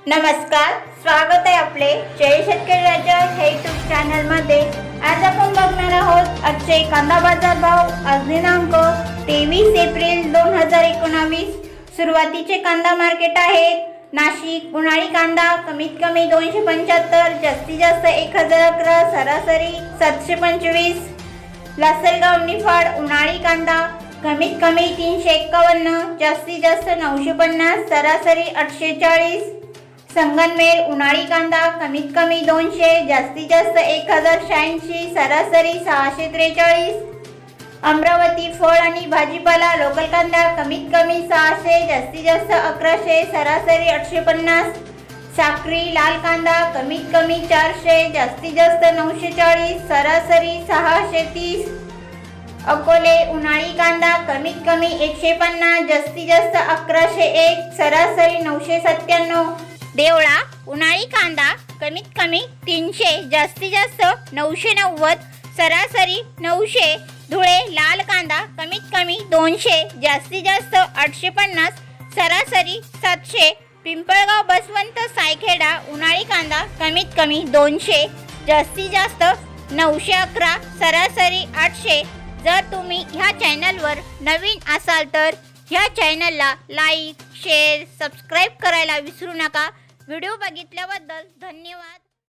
नमस्कार, स्वागत आहे आपले जय शेतकरी राजा हे यूट्यूब चॅनल मध्ये। आज आपण बघणार आहोत आजचे कांदा बाजार भाव। आज दिनांक 23 एप्रिल 2019। सुरुवातीचे कांदा मार्केट आहेत। नाशिक उन्हाळी कांदा कमीत कमी 275, जास्तीत जास्त 1011, सरासरी 725। लासलगाव निफाड उन्हाळी कांदा कमीत कमी 351, जास्तीत जास्त 950, सरासरी 840। संगनमेर उन्हाळी कांदा कमीत कमी 200, जास्तीत जास्त 1086, सरासरी 643। अमरावती फळ आणि भाजीपाला लोकल कांदा कमीत कमी 600, जास्तीत जास्त 1100, सरासरी 850। साक्री लाल कांदा कमीत कमी 400, जास्तीत जास्त 940, सरासरी 630। अकोले उन्हाळी कांदा कमीत कमी 150, जास्तीत जास्त 1101, सरासरी 997। देवळा उन्हाळी कांदा कमीत कमी 300, जास्तीत जास्त 990, सरासरी 900। धुळे लाल कांदा कमीत कमी 200, जास्तीत जास्त 850, सरासरी 700। पिंपळगाव बसवंत सायखेडा उन्हाळी कांदा कमीत कमी 200, जास्तीत जास्त 911, सरासरी 800। जर तुम्ही ह्या चॅनलवर नवीन असाल तर ह्या चॅनलला लाईक, शेअर, सबस्क्राईब करायला विसरू नका। व्हिडिओ बघितल्याबद्दल धन्यवाद।